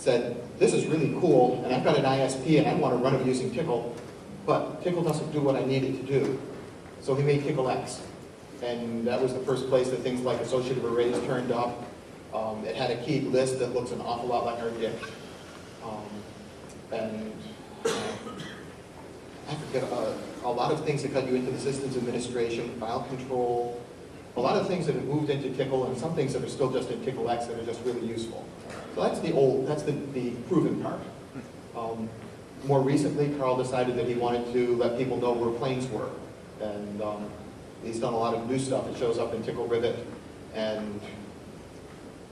said, this is really cool, and I've got an ISP and I want to run it using Tickle, but Tickle doesn't do what I need it to do. So he made TickleX. And that was the first place that things like associative arrays turned up. It had a keyed list that looks an awful lot like our dict. I forget, a lot of things that got you into the systems administration, file control, a lot of things that have moved into Tickle, and some things that are still just in TickleX that are just really useful. So that's the proven part. More recently, Carl decided that he wanted to let people know where planes were. And he's done a lot of new stuff. It shows up in Tickle Rivet, and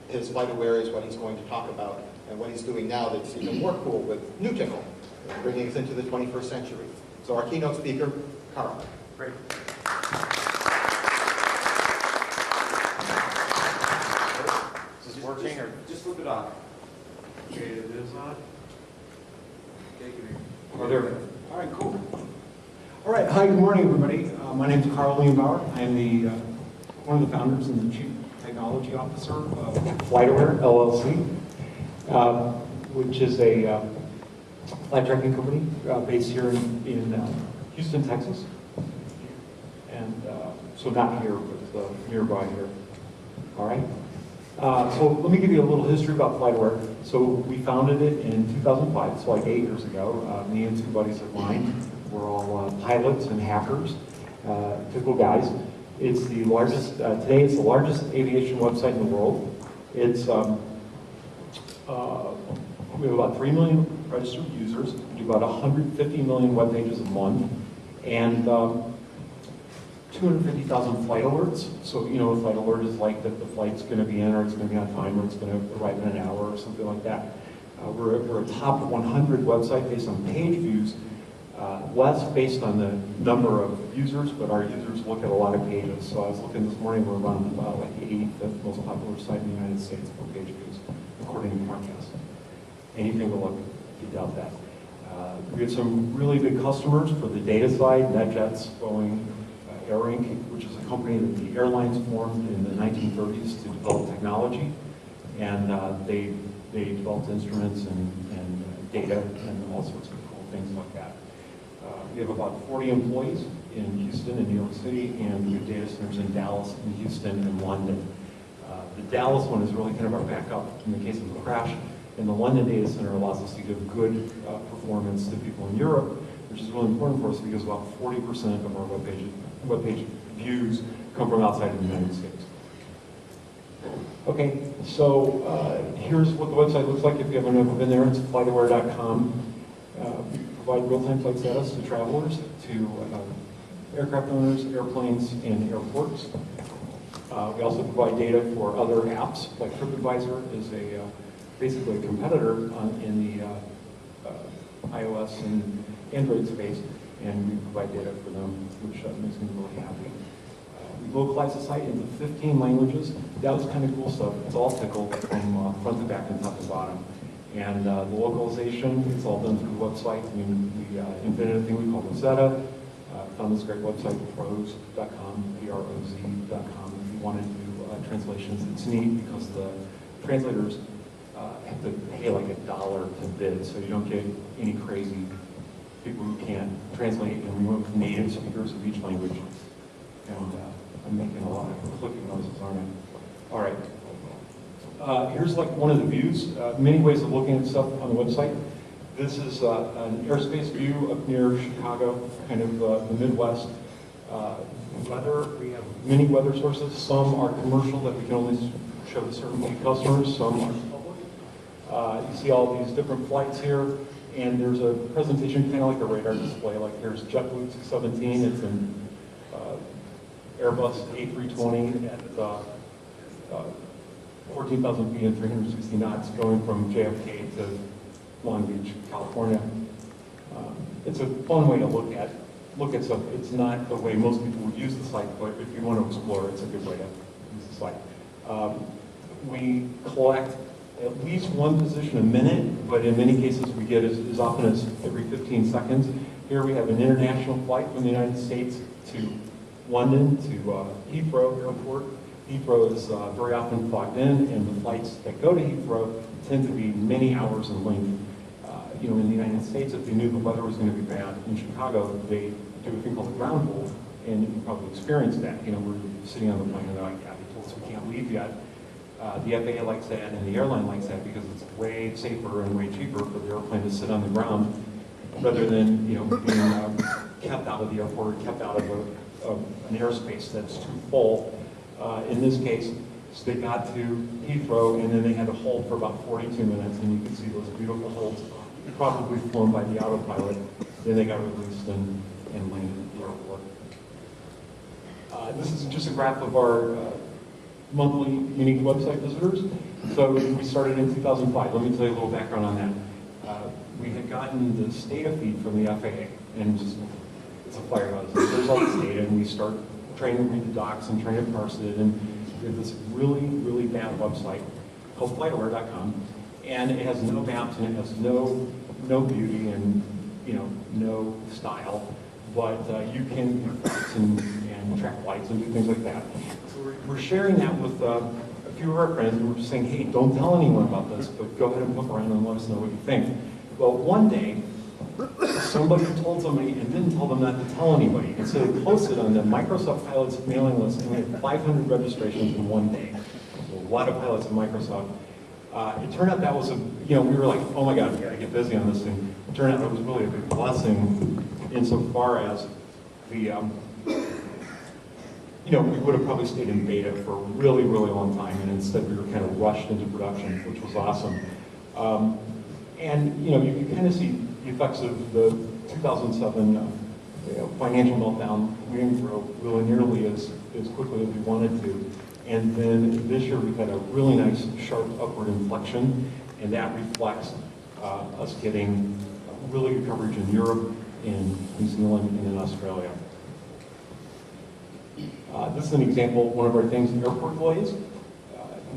his FlightAware is what he's going to talk about, and what he's doing now that's even more cool with new Tickle, bringing us into the 21st century. So our keynote speaker, Carl. Great. Is this working or? Just flip it on. Okay, it is on. Okay, give me. Oh, there we go. All right, cool. All right, hi, good morning, everybody. My name is Carl Leonbauer. I am the one of the founders and the Chief Technology Officer of FlightAware, LLC, which is a flight tracking company based here in Houston, Texas. And so not here, but nearby here. All right. So let me give you a little history about FlightAware. So we founded it in 2005, it's like 8 years ago. Me and two buddies of mine. We're all pilots and hackers, typical guys. It's the largest, today it's the largest aviation website in the world. It's, we have about 3 million registered users. We do about 150 million web pages a month, and 250,000 flight alerts. So, you know, a flight alert is like that the flight's going to be in, or it's going to be on time, or it's going to arrive in an hour, or something like that. We're a top 100 website based on page views. Less based on the number of users, but our users look at a lot of pages. So I was looking this morning, we're around about like the 85th most popular site in the United States for page views, according to Comcast. Anything to look, you doubt that. We have some really big customers for the data side, NetJets, Boeing, Air Inc., which is a company that the airlines formed in the 1930s to develop technology. And they developed instruments and data and all sorts of cool things like that. We have about 40 employees in Houston and New York City, and we have data centers in Dallas, and Houston, and London. The Dallas one is really kind of our backup in the case of a crash, and the London data center allows us to give good performance to people in Europe, which is really important for us because about 40% of our web page views come from outside of the United States. Okay, so here's what the website looks like if you haven't ever been there. It's FlightAware.com. We provide real-time flight status to travelers, to aircraft owners, airplanes, and airports. We also provide data for other apps, like TripAdvisor is basically a competitor in the iOS and Android space, and we provide data for them, which makes me really happy. We localize the site into 15 languages. That was kind of cool stuff. It's all Tickle from front to back and top to bottom. And the localization, it's all done through the website. We invented a thing we call Rosetta. Found this great website, pros.com, P-R-O-Z.com. If you want to do translations, it's neat because the translators have to pay like $1 to bid, so you don't get any crazy people who can't translate, and we went with native speakers of each language. And I'm making a lot of clicking noises, aren't I? All right. Here's like one of the views. Many ways of looking at stuff on the website. This is an airspace view up near Chicago, kind of the Midwest. Weather, we have many weather sources. Some are commercial that we can only show to certain customers, some are public. You see all these different flights here, and there's a presentation kind of like a radar display. Like here's JetBlue 217, it's an Airbus A320 at 14,000 feet and 360 knots going from JFK to Long Beach, California. It's a fun way to look at stuff. It's not the way most people would use the site, but if you want to explore, it's a good way to use the site. We collect at least one position a minute, but in many cases we get as often as every 15 seconds. Here we have an international flight from the United States to London to Heathrow Airport. Heathrow is very often clocked in, and the flights that go to Heathrow tend to be many hours in length. In the United States, if they knew the weather was going to be bad in Chicago, they do a thing called a ground hold, and you probably experienced that. We're sitting on the plane and they're like, yeah, they told us we can't leave yet. The FAA likes that, and the airline likes that because it's way safer and way cheaper for the airplane to sit on the ground rather than being kept out of the airport, kept out of an airspace that's too full. In this case, so they got to Heathrow, and then they had to hold for about 42 minutes, and you can see those beautiful holds, probably flown by the autopilot. Then they got released and landed at the airport. This is just a graph of our monthly unique website visitors. So we started in 2005. Let me tell you a little background on that. We had gotten this data feed from the FAA, and just it's a firehouse. There's all this data, and we start trying to read the docs and trying to parse it. And we have this really, really bad website called FlightAware.com, and it has no maps and it has no beauty and no style. But you can do flights and track flights and do things like that. So we're sharing that with a few of our friends, and we're just saying, hey, don't tell anyone about this, but go ahead and poke around and let us know what you think. Well, one day, somebody told somebody and didn't tell them not to tell anybody. And so they posted on the Microsoft pilots mailing list, and we had 500 registrations in one day. So a lot of pilots at Microsoft. It turned out that was we were like, oh my God, we gotta get busy on this thing. It turned out it was really a big blessing insofar as the, we would have probably stayed in beta for a really, really long time, and instead we were kind of rushed into production, which was awesome. And you kind of see the effects of the 2007 financial meltdown. We didn't grow really nearly as quickly as we wanted to. And then this year we've had a really nice sharp upward inflection, and that reflects us getting really good coverage in Europe, in New Zealand, and in Australia. This is an example of one of our things, airport delays.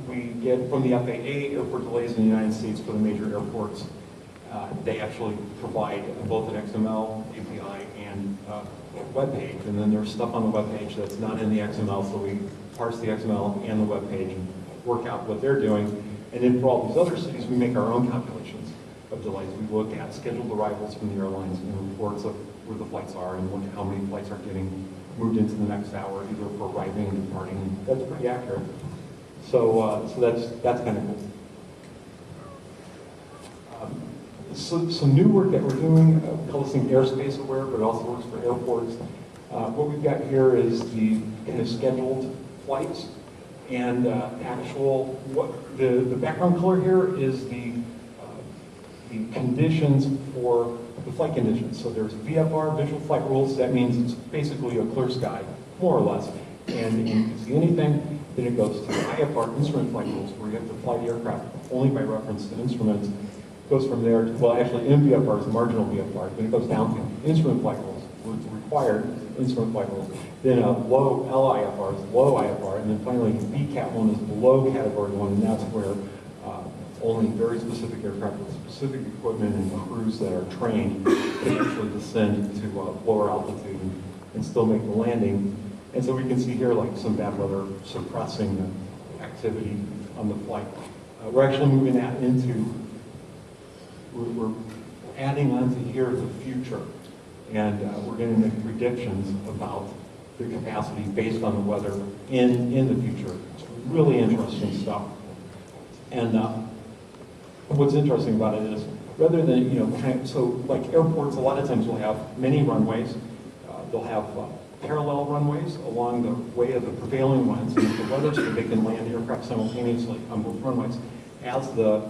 We get from the FAA airport delays in the United States for the major airports. They actually provide both an XML API and a web page, and then there's stuff on the web page that's not in the XML, so we parse the XML and the web page and work out what they're doing. And then for all these other cities, we make our own calculations of delays. We look at scheduled arrivals from the airlines and reports of where the flights are and look at how many flights are getting moved into the next hour, either for arriving and departing. That's pretty accurate. So that's kind of cool. So some new work that we're doing, we call this thing airspace aware, but it also works for airports. What we've got here is the kind of scheduled flights, and the background color here is the conditions for the flight conditions. So there's VFR, visual flight rules. That means it's basically a clear sky, more or less. And you can see anything. Then it goes to IFR, instrument flight rules, where you have to fly the aircraft only by reference to instruments. It goes from there to, well, actually MVFR is marginal VFR. Then it goes down to instrument flight rules, where it's required instrument flight rules. Then low LIFR is low IFR. And then finally, BCAT 1 is below Category 1, and that's where only very specific aircraft with specific equipment and crews that are trained can actually descend to lower altitude and still make the landing. And so we can see here like some bad weather suppressing the activity on the flight. We're actually moving that into, we're adding onto here the future. And we're going to make predictions about the capacity based on the weather in the future. It's really interesting stuff. And what's interesting about it is, rather than, so like airports, a lot of times will have many runways. They'll have parallel runways along the way of the prevailing winds, and if the weather's good, they can land aircraft simultaneously on both runways. As the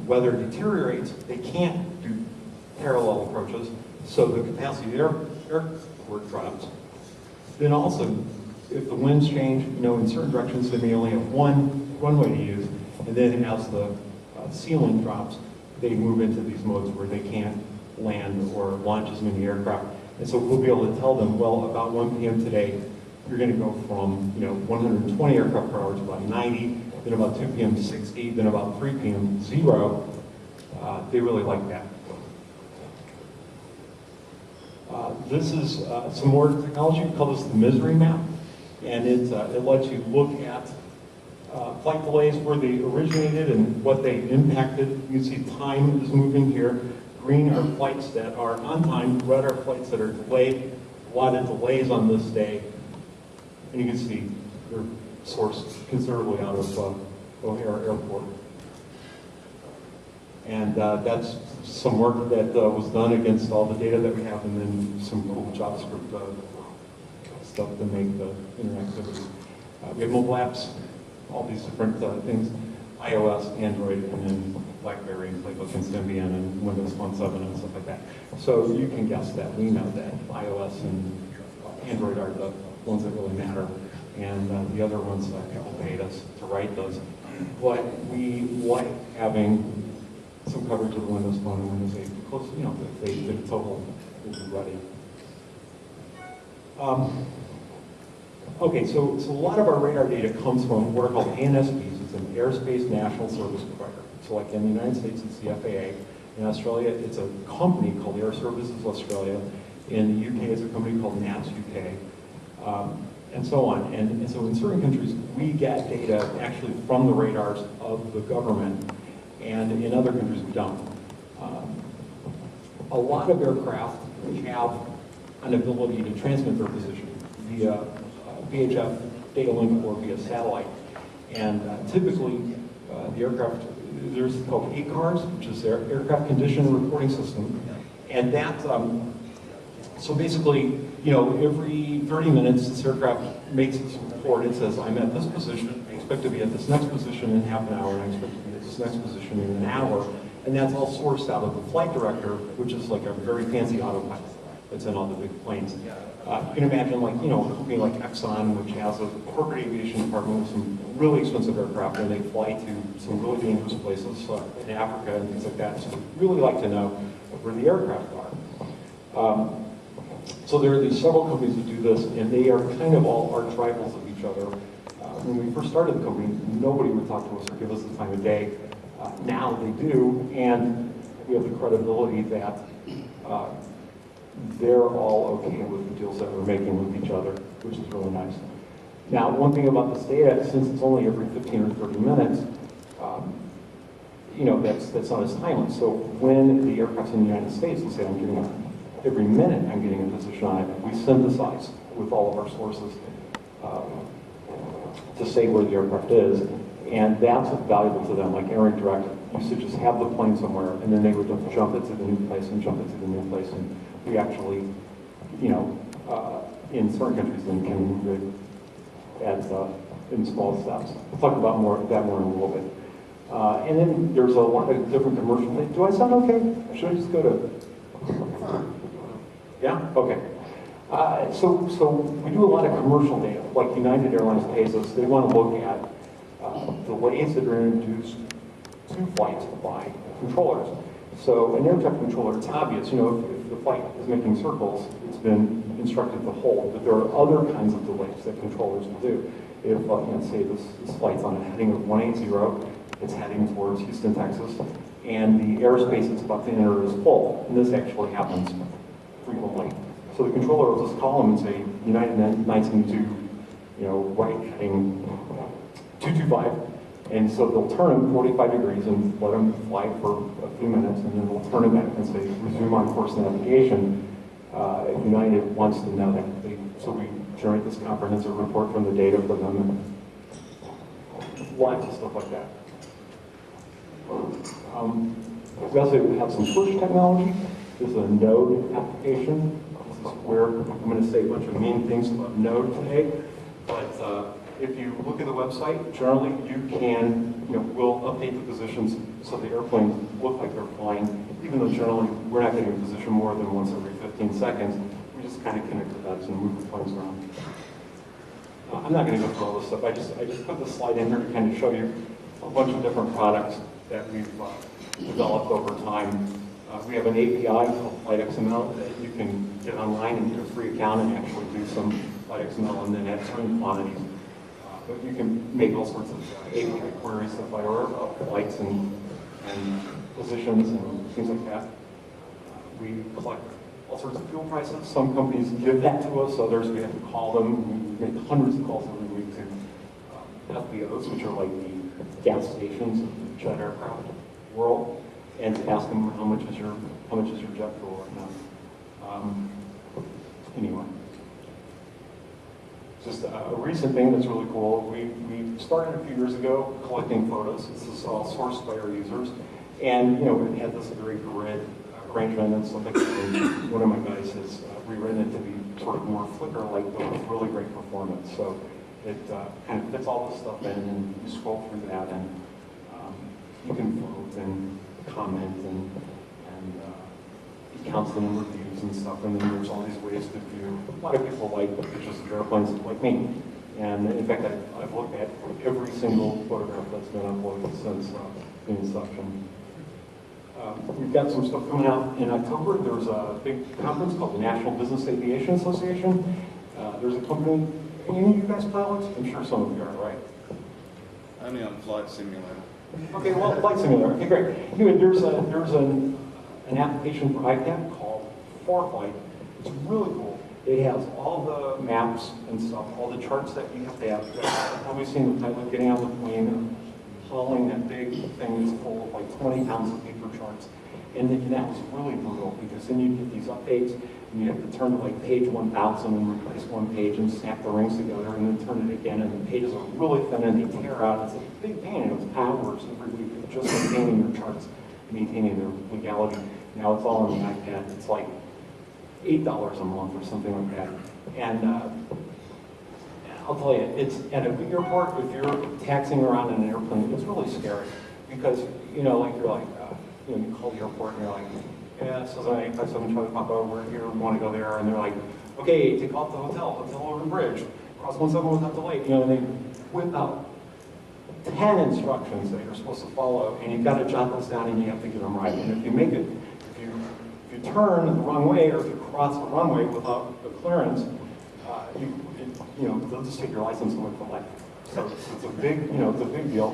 weather deteriorates, they can't do parallel approaches, so the capacity of the airport drops. Then also, if the winds change, in certain directions, they may only have one runway to use, and then as the ceiling drops, they move into these modes where they can't land or launch as many aircraft. And so we'll be able to tell them, well, about 1 p.m. today, you're going to go from 120 aircraft per hour to about 90, then about 2 p.m. 60, then about 3 p.m. 0. They really like that. This is some more technology. We call this the misery map, and it lets you look at Flight delays, where they originated and what they impacted. You can see time is moving here. Green are flights that are on time. Red are flights that are delayed. A lot of delays on this day. And you can see they're sourced considerably out of O'Hare Airport. And that's some work that was done against all the data that we have, and then some cool JavaScript stuff to make the interactivity. We have mobile apps, all these different things, iOS, Android, and then BlackBerry, Playbook, and Symbian, and Windows Phone 7, and stuff like that. So you can guess that. We know that iOS and Android are the ones that really matter, and the other ones people paid us to write those. But we like having some coverage of the Windows Phone and Windows 8 because, you know, the total will be ready. Okay, so a lot of our radar data comes from what are called ANSPs. It's an Airspace National Service Provider. So like in the United States, it's the FAA. In Australia, it's a company called Air Services Australia. In the UK, it's a company called NATS UK, and so on. And so in certain countries, we get data actually from the radars of the government, and in other countries, we don't. A lot of aircraft have an ability to transmit their position via VHF data link or via satellite. And typically, the aircraft, there's called ACARS, which is their Aircraft Condition Reporting System. And that, so basically, you know, every 30 minutes, this aircraft makes its report. It says, I'm at this position, I expect to be at this next position in half an hour, and I expect to be at this next position in an hour. And that's all sourced out of the flight director, which is like a very fancy autopilot that's in all the big planes. You can imagine, like, you know, a company like Exxon, which has a corporate aviation department with some really expensive aircraft, and they fly to some really dangerous places in Africa and things like that. So they really like to know where the aircraft are. So there are these several companies that do this, and they are kind of all arch rivals of each other. When we first started the company, nobody would talk to us or give us the time of day. Now they do, and we have the credibility that they're all okay with the deals that we're making with each other, which is really nice. Now, one thing about this data, since it's only every 15 or 30 minutes, you know, that's not as timely. So when the aircraft's in the United States, let's say I'm getting every minute I'm getting a position on it, we synthesize with all of our sources to say where the aircraft is, and that's valuable to them. Like Air Direct used to just have the plane somewhere, and then they would jump it to the new place and jump it to the new place, and we actually, you know, in certain countries, then can move it in small steps. We'll talk about that more in a little bit. And then there's a lot of different commercial things. Do I sound okay? Should I just go to? Yeah? Okay. So we do a lot of commercial data, like United Airlines pays us. They want to look at delays that are introduced to flights by controllers. So an air traffic controller, it's obvious, you know, if the flight is making circles, it's been instructed to hold. But there are other kinds of delays that controllers will do. If, let's say this flight's on a heading of 180, it's heading towards Houston, Texas, and the airspace it's about to enter is full. And this actually happens frequently. So the controller will just call them and say, United 972, you know, right heading 225. And so they'll turn them 45 degrees and let them fly for a few minutes, and then they'll turn it back and say, resume on course navigation. United wants to know that. So we generate this comprehensive report from the data for them, and lots of stuff like that. We also have some push technology. This is a Node application. This is where I'm going to say a bunch of mean things about Node today, but if you look at the website, generally you can, you know, we'll update the positions so the airplanes look like they're flying, even though generally we're not getting a position more than once every 15 seconds. We just kind of connect the dots and move the planes around. I'm not going to go through all this stuff. I just put this slide in here to kind of show you a bunch of different products that we've developed over time. We have an API called FlightXML that you can get online and get a free account and actually do some FlightXML and then add certain quantities. But you can make all sorts of API queries to fire flights and positions and things like that. We collect all sorts of fuel prices. Some companies give that to us, others we have to call them. We make hundreds of calls every week to FBOs, which are like the gas stations of the jet aircraft world, and to ask them how much is your jet fuel right now. Anyway, just a recent thing that's really cool. We started a few years ago collecting photos. This is all sourced by our users, and we had this very grid arrangement and stuff like that. And one of my guys has rewritten it to be sort of more Flickr-like, but with really great performance. So it kind of fits all this stuff in, and you scroll through that, and you can vote and comment and it counts the number of views and stuff. And then there's all these ways to view. A lot of people like pictures of airplanes like me. And in fact, I've looked at every single photograph that's been uploaded since the inception. We've got some stuff coming out in October. There's a big conference called the National Business Aviation Association. There's a company, any of you guys pilots? I'm sure some of you are, right? Only on Flight Simulator. Okay, well, Flight Simulator. Okay, great. Anyway, there's an application for iPad called ForeFlight. It's really cool. It has all the maps and stuff, all the charts that you have to have. I've probably seen the pilot getting on the plane, hauling that big thing that's full of like 20 pounds of paper charts. And that was really brutal, because then you get these updates, and you have to turn to like page 1000 and replace one page and snap the rings together, and then turn it again, and the pages are really thin and they tear out. It's a big pain, and it was hours every week of just maintaining your charts, maintaining their legality. Now it's all on the iPad. It's like $8 a month or something like that. And I'll tell you, it's at a big airport, if you're taxiing around in an airplane, it's really scary, because you call the airport and you're like, yeah, this is an 857 Charlie Papa, we're here, we want to go there, and they're like, okay, take off the hotel over the bridge, cross 17 without delay, and they whip out 10 instructions that you're supposed to follow, and you've got to jot those down, and you have to get them right. And if you make it, if you turn the wrong way, or if you cross the runway without the clearance, they'll just take your license away for life. So it's a big, it's a big deal.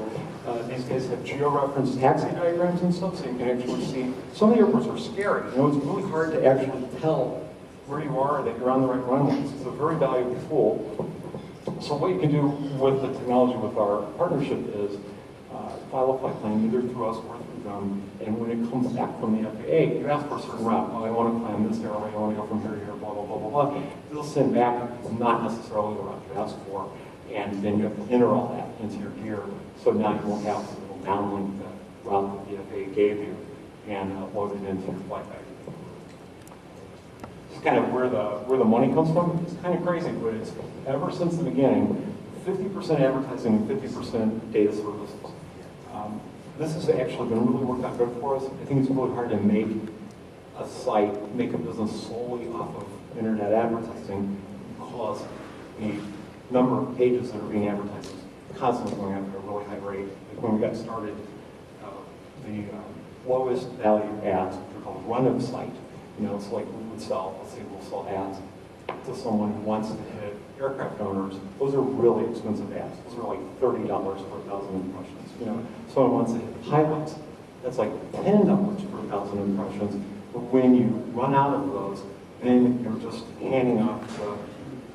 These guys have geo-referenced taxi diagrams and stuff, so you can actually see. Some of the airports are scary. It's really hard to actually tell where you are, that you're on the right runways. It's a very valuable tool. So what you can do with the technology with our partnership is file a flight plan either through us or through them, and when it comes back from the FAA, you ask for a certain route. Well, I want to climb this airway, I want to go from here to here, blah, blah, blah, blah, blah. They'll send back not necessarily the route you asked for, and then you have to enter all that into your gear. So now you won't have to downlink the route that the FAA gave you and load it into your flight bag. It's kind of where the money comes from. It's kind of crazy, but it's ever since the beginning, 50% advertising and 50% data services. This has actually been really worked out good for us. I think it's really hard to make a site, make a business solely off of internet advertising, because the number of pages that are being advertised is constantly going up at a really high rate. Like when we got started, the lowest value ads, they're called run-of site. It's like we would sell, let's say we'll sell ads to someone who wants to hit aircraft owners. Those are really expensive ads. Those are like $30 for 1,000 impressions. Someone wants to hit pilots, that's like $10 for 1,000 impressions. But when you run out of those, then you're just handing off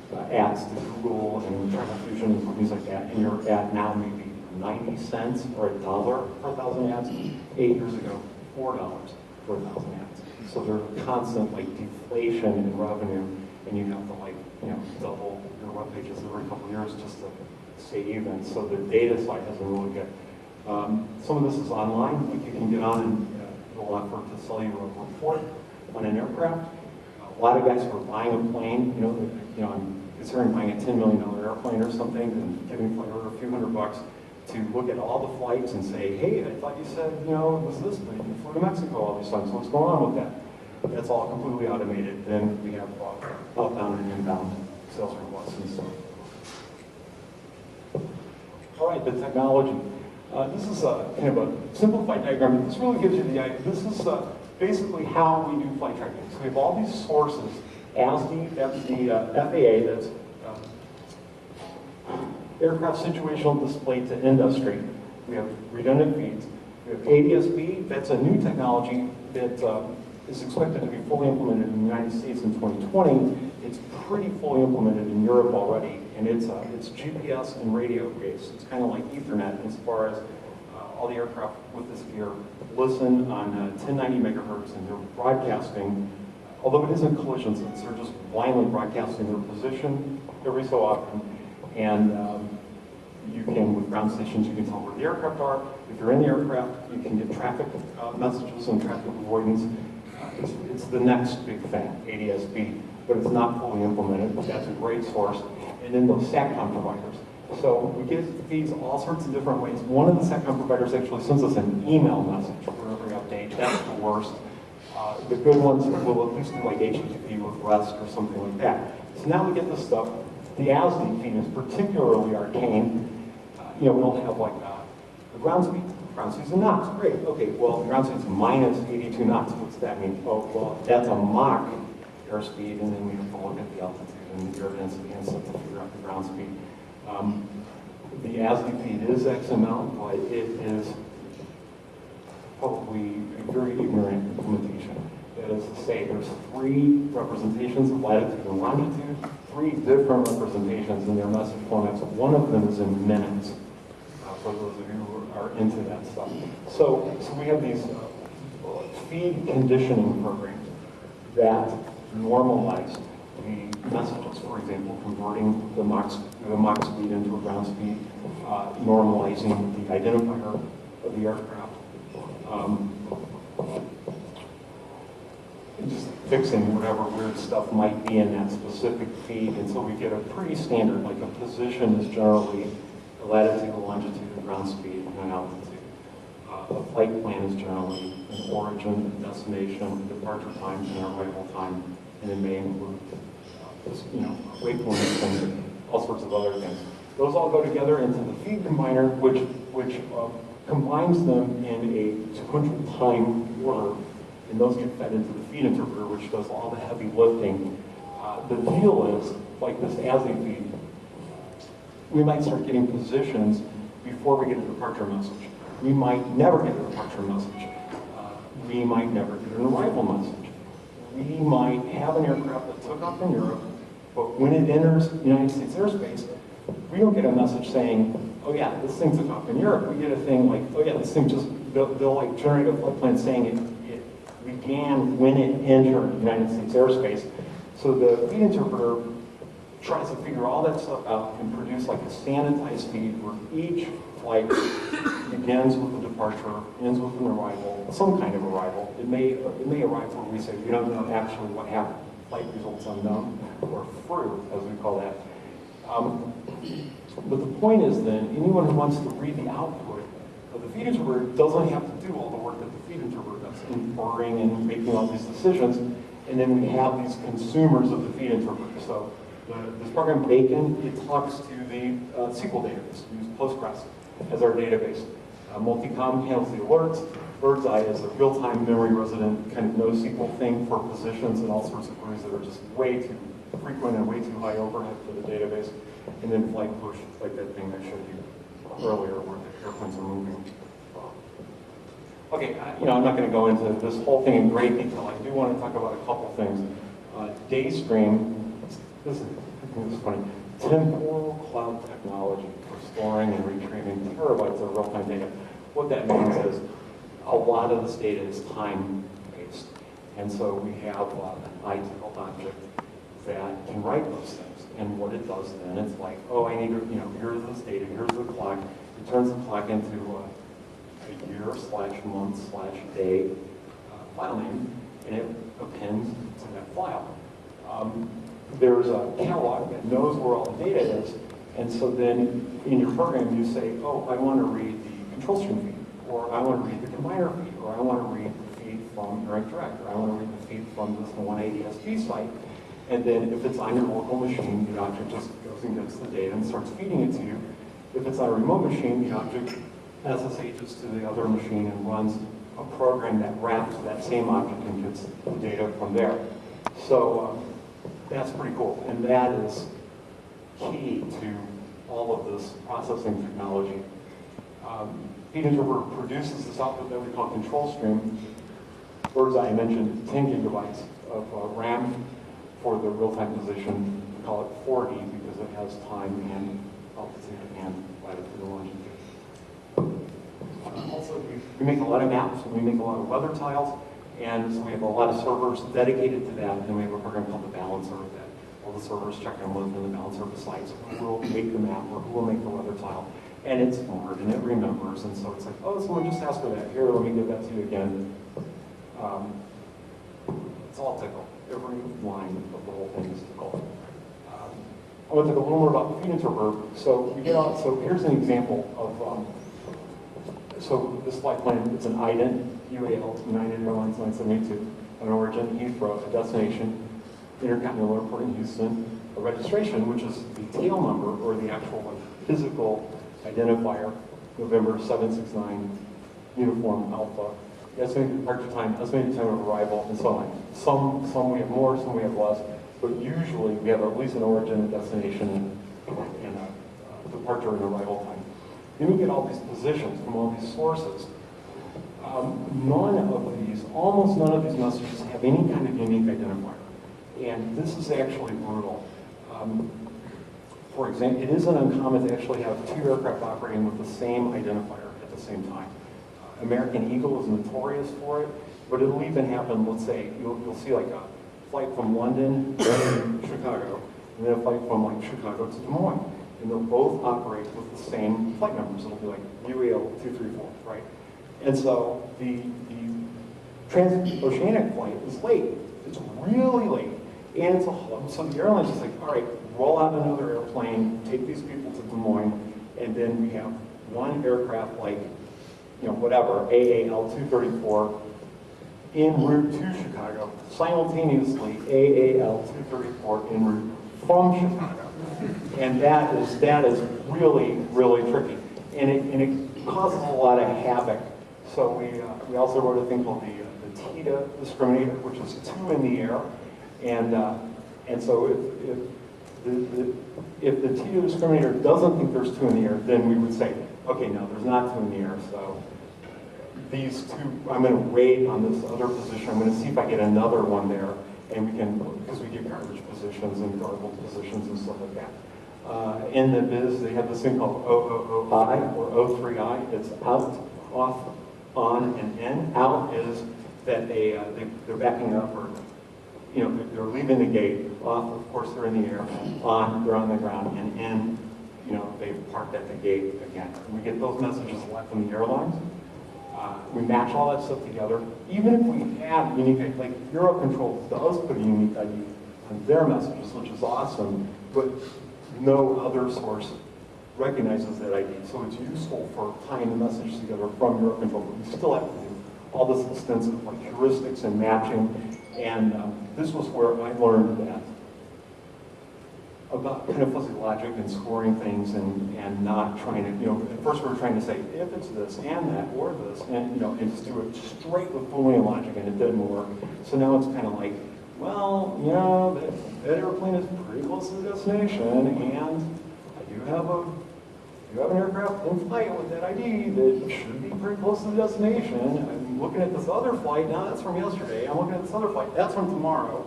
the ads to Google and Travel Fusion and companies like that, and your ad now may be 90 cents or $1 for 1,000 ads. 8 years ago, $4 for 1,000 ads. So there's constant deflation in revenue, and you have to double your web pages every couple of years just to stay even. So the data side has been really good. Some of this is online. You can get on and do a lot of work to sell you a report on an aircraft. A lot of guys who are buying a plane, I'm considering buying a $10 million airplane or something, and giving flight order a few $100 to look at all the flights and say, hey, I thought you said, it was this, but you flew to Mexico all these times, so what's going on with that? That's all completely automated. Then we have outbound and inbound sales requests and stuff. All right, the technology. This is kind of a simplified diagram, but this really gives you the idea. This is basically how we do flight tracking. So we have all these sources. ASDI, that's the FAA, that's Aircraft Situational Display to Industry. We have redundant feeds. We have ADS-B, that's a new technology that is expected to be fully implemented in the United States in 2020. It's pretty fully implemented in Europe already, and it's GPS and radio based. It's kind of like Ethernet as far as all the aircraft with this gear listen on 1090 megahertz, and they're broadcasting. Although it isn't collision sense, they're just blindly broadcasting their position every so often, and you can, with ground stations, you can tell where the aircraft are. If you're in the aircraft, you can get traffic messages and traffic avoidance. It's the next big thing, ADS-B, but it's not fully implemented. That's a great source. And then those SATCOM providers. So we get feeds all sorts of different ways. One of the SATCOM providers actually sends us an email message for every update. That's the worst. The good ones will at least do like HTTP with REST or something like that. So now we get this stuff. The ASDI feed is particularly arcane. We don't have like the ground speed. Ground speed's in knots. Great. Okay, well, ground speed's minus 82 knots. What's that mean? Oh, well, that's a Mach airspeed, and then we have to look at the altitude and the air density and stuff to figure out the ground speed. The ASDI feed is XML, but it is probably a very ignorant implementation. That is to say, there's 3 representations of latitude and longitude, 3 different representations in their message formats. One of them is in minutes, for those of you who are into that stuff. So we have these feed conditioning programs that normalize the messages. For example, converting the Mach speed into a ground speed, normalizing the identifier of the aircraft, just fixing whatever weird stuff might be in that specific feed, and so we get a pretty standard, like a position is generally the latitude, the longitude, the ground speed, and an altitude. A flight plan is generally an origin, destination, departure time, and arrival time, and it may include waypoints and all sorts of other things. Those all go together into the feed combiner, which combines them in a 200-time order, and those get fed into the feed interpreter, which does all the heavy lifting. The deal is, like this ASDI feed, we might start getting positions before we get a departure message. We might never get a departure message. We might never get an arrival message. We might have an aircraft that took off in Europe, but when it enters United States airspace, we don't get a message saying, oh yeah, this thing took off in Europe. We get a thing like, oh yeah, this thing just, they'll like generate a flight plan saying it began when it entered United States airspace. So the feed interpreter tries to figure all that stuff out and produce like a standardized feed where each flight begins with a departure, ends with an arrival, some kind of arrival. It may arrive where we say we don't know actually what happened. Flight results unknown, or FRU, as we call that. But the point is then, anyone who wants to read the output of the feed interpreter doesn't have to do all the work that the feed interpreter does, inferring and making all these decisions. And then we have these consumers of the feed interpreter. So this program, Bacon, it talks to the SQL database. We use Postgres as our database. Multicom handles the alerts. Birdseye is a real-time memory resident kind of NoSQL thing for positions and all sorts of queries that are just way too frequent and way too high overhead for the database. And then flight push, like that thing I showed you earlier where the airplanes are moving. Okay, I'm not going to go into this whole thing in great detail. I do want to talk about a couple things. Daystream, I think this is funny, temporal cloud technology for storing and retrieving terabytes of real-time data. What that means is a lot of this data is time-based. And so we have an iTilt object that can write those things. And what it does then, it's like, oh, I need to, here's this data, here's the clock. It turns the clock into a year/month/day file name, and it appends to that file. There's a catalog that knows where all the data is, and so then in your program you say, oh, I want to read the control stream feed, or I want to read the combiner feed, or I want to read the feed from Direct, or I want to read the feed from this one ADS-B site. And then if it's on your local machine, the object just goes and gets the data and starts feeding it to you. If it's on a remote machine, the object SSHs to the other machine and runs a program that wraps that same object and gets the data from there. So that's pretty cool. And that is key to all of this processing technology. Feed interpreter produces this output that we call control stream. Birdseye mentioned 10 gigabytes of RAM for the real-time position. We call it 4D because because it has time and altitude and latitude and longitude. Also, we make a lot of maps, and we make a lot of weather tiles, and so we have a lot of servers dedicated to that, and we have a program called the Balancer that all the servers check in with, and the Balancer decides who will make the map or who will make the weather tile. And it's smart, and it remembers, and so it's like, oh, someone just asked for that. Here, let me give that to you again. It's all Tickle. Every line of the whole thing is Tickle. I want to talk a little more about feed interpreter. So we get out. So here's an example of. So this flight plan, it's an IDENT, UAL, United Airlines 972, an origin, Heathrow, a destination, Intercontinental Airport in Houston, a registration, which is the tail number or the actual physical identifier, November 769, uniform Alpha, estimated departure time, estimated time of arrival, and so on. Some we have more, some we have less, but usually we have at least an origin, a destination, and a departure and arrival time. Then we get all these positions from all these sources. Almost none of these messages have any kind of unique identifier. And this is actually brutal. For example, it isn't uncommon to actually have two aircraft operating with the same identifier at the same time. American Eagle is notorious for it, but it'll even happen, let's say, you'll see like a flight from London to Chicago, and then a flight from like Chicago to Des Moines. And they'll both operate with the same flight numbers. It'll be like UAL 234, right? And so the transoceanic flight is late. It's really late. And it's a hub. So the airline's just like, all right, roll out another airplane, take these people to Des Moines, and then we have one aircraft like, whatever, AAL 234 en route to Chicago, simultaneously AAL 234 en route from Chicago. And that is really, really tricky. And it causes a lot of havoc. So we also wrote a thing called the TITA discriminator, which is 2 in the air. And so if the TITA discriminator doesn't think there's 2 in the air, then we would say, okay, no, there's not 2 in the air. So these 2, I'm going to wait on this other position. I'm going to see if I get another one there. And we can, because we get garbage positions and garbled positions and stuff like that. In the biz, they have this thing called OOOI or O3I. It's out, off, on, and in. Out is that they're backing up or, they're leaving the gate. Off, of course, they're in the air. On, they're on the ground. And in, they've parked at the gate again. And we get those messages a lot from the airlines. We match all that stuff together. Even if we have unique, like Eurocontrol does put a unique ID on their messages, which is awesome, but no other source recognizes that ID. So it's useful for tying the messages together from Eurocontrol, but we still have to do all this extensive heuristics and matching. And this was where I learned that about kind of fuzzy logic and scoring things and not trying to, at first we were trying to say, if it's this and that or this, and, and just do it straight with Boolean logic, and it didn't work. So now it's kind of like, well, that airplane is pretty close to the destination, and you have an aircraft in flight with that ID that should be pretty close to the destination. I'm looking at this other flight, now that's from yesterday. I'm looking at this other flight, that's from tomorrow.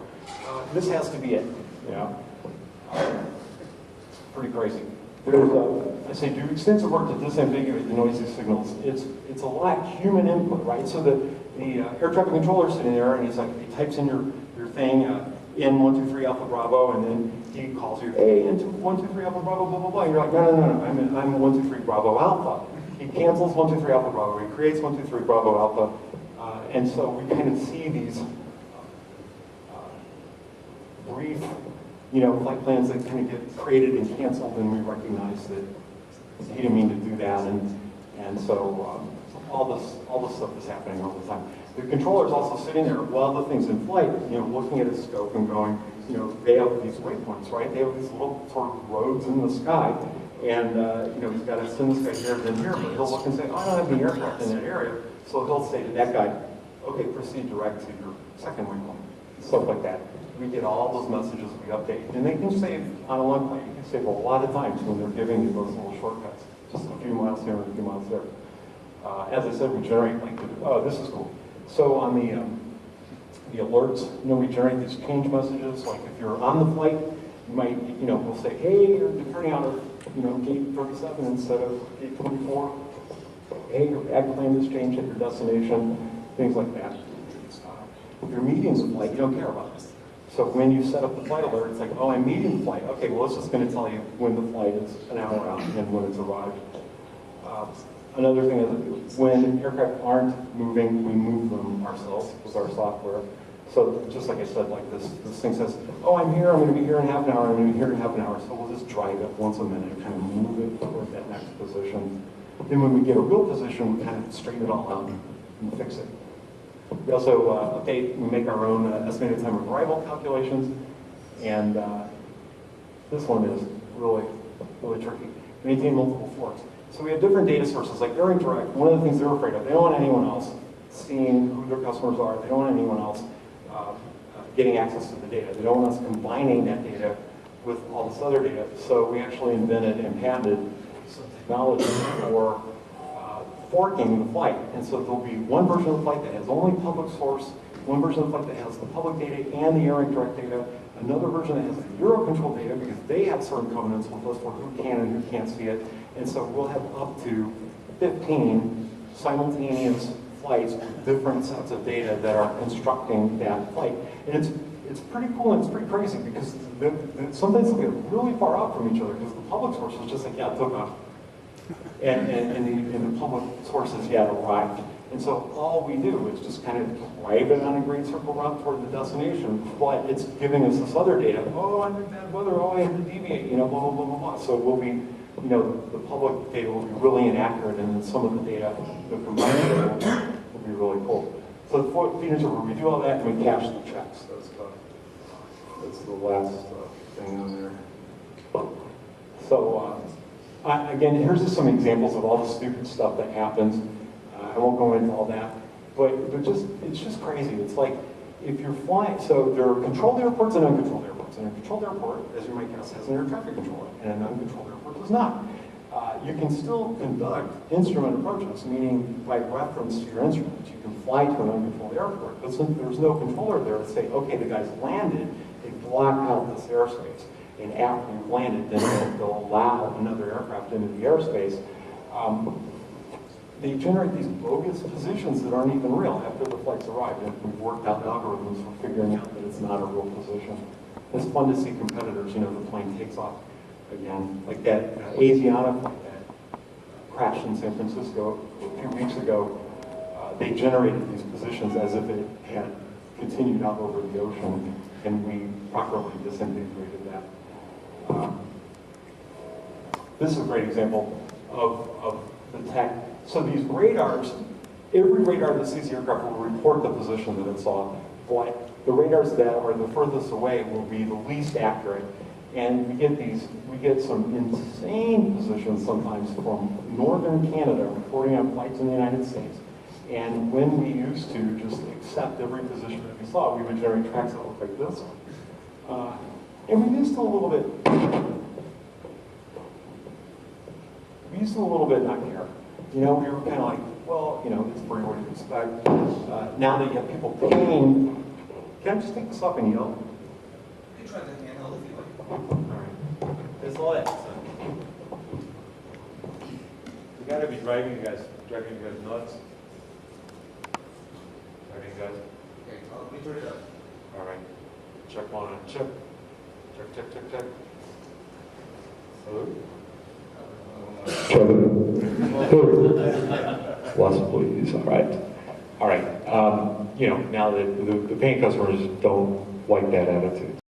This has to be it, Pretty crazy. I say, do extensive work to disambiguate the noisy signals. It's a lot human input, right? So the air traffic controller is sitting there, and he's like, he types in your thing, in 123 Alpha Bravo, and then he calls you, hey, into 123 Alpha Bravo, blah, blah, blah. And you're like, no, I'm 123 Bravo Alpha. He cancels 123 Alpha Bravo, he creates 123 Bravo Alpha, and so we kind of see these brief, flight plans that kind of get created and canceled, and we recognize that he didn't mean to do that, and so all this stuff is happening all the time. The controller is also sitting there while the thing's in flight, looking at his scope and going, they have these waypoints, right? They have these little sort of roads in the sky, and he's got to send this guy here, then here, but he'll look and say, oh, I don't have any aircraft in that area, so he'll say to that guy, okay, proceed direct to your second waypoint, stuff like that. We get all those messages, we update, and they can save, on a long flight, you can save a lot of times when they're giving you those little shortcuts, just a few miles here and a few miles there. As I said, we generate, this is cool. So on the alerts, we generate these change messages, like if you're on the flight You might, we'll say, hey, you're departing out of, gate 37 instead of gate 24. Hey, your bag plan has changed at your destination, things like that. Your medium's a flight, you don't care about this. So when you set up the flight alert, it's like, oh, I'm medium flight. Okay, well, it's just going to tell you when the flight is an hour out and when it's arrived. Another thing is when aircraft aren't moving, we move them ourselves with our software. So just like I said, like this thing says, oh, I'm here, I'm going to be here in half an hour, I'm going to be here in half an hour. So we'll just drive it once a minute, kind of move it toward that next position. Then when we get a real position, we kind of straighten it all out and fix it. We also update, we make our own estimated time of arrival calculations. And this one is really, really tricky. Maintain multiple forks. So we have different data sources, like Air Direct. One of the things they're afraid of, they don't want anyone else seeing who their customers are. They don't want anyone else getting access to the data. They don't want us combining that data with all this other data. So we actually invented and patented some technology for forking the flight. And so there'll be one version of the flight that has only public source, one version of the flight that has the public data and the Air Direct data, another version that has the Eurocontrol data because they have certain covenants with us for who can and who can't see it. And so we'll have up to 15 simultaneous flights with different sets of data that are constructing that flight. And it's pretty cool and it's pretty crazy because sometimes they'll get really far out from each other because the public source is just like, yeah, it took off. And the public sources, yeah, arrived. And so all we do is just kind of drive it on a green circle route toward the destination, but it's giving us this other data. Oh, I'm in bad weather. Oh, I have to deviate, blah, blah, blah, blah, blah. So we'll be, the public data will be really inaccurate, and then some of the data, the combined data, will be really cool. So the features are where we do all that and we cache the checks. That's the last thing on there. So, again, here's just some examples of all the stupid stuff that happens. I won't go into all that, but it's just crazy. It's like if you're flying, so there are controlled airports and uncontrolled airports. And a controlled airport, as you might guess, has an air traffic controller, and an uncontrolled airport does not. You can still conduct instrument approaches, meaning by reference to your instruments, you can fly to an uncontrolled airport. But since there's no controller there to say, okay, the guy's landed, they block out this airspace. And after you've landed, then they'll allow another aircraft into the airspace. They generate these bogus positions that aren't even real after the flight's arrived. And we've worked out algorithms for figuring out that it's not a real position. It's fun to see competitors, the plane takes off again. Like that Asiana flight that crashed in San Francisco a few weeks ago. They generated these positions as if it had continued out over the ocean, and we properly disintegrated that. This is a great example of the tech. So these radars, every radar that sees the aircraft will report the position that it saw, but the radars that are the furthest away will be the least accurate. And we get some insane positions sometimes from northern Canada reporting on flights in the United States. And when we used to just accept every position that we saw, we would generate tracks that look like this. And we used to a little bit not care. We were kind of like, well, it's pretty what you expect. Now that you have people paying, can I just take this up and yell? You try the handheld if you like. All right. It's all that. We gotta be driving you guys nuts. Driving you guys. Okay, let me turn it up. All right. Check one and check. Check. Hello? Lots of employees, all right. All right, now that the paying customers don't like that attitude.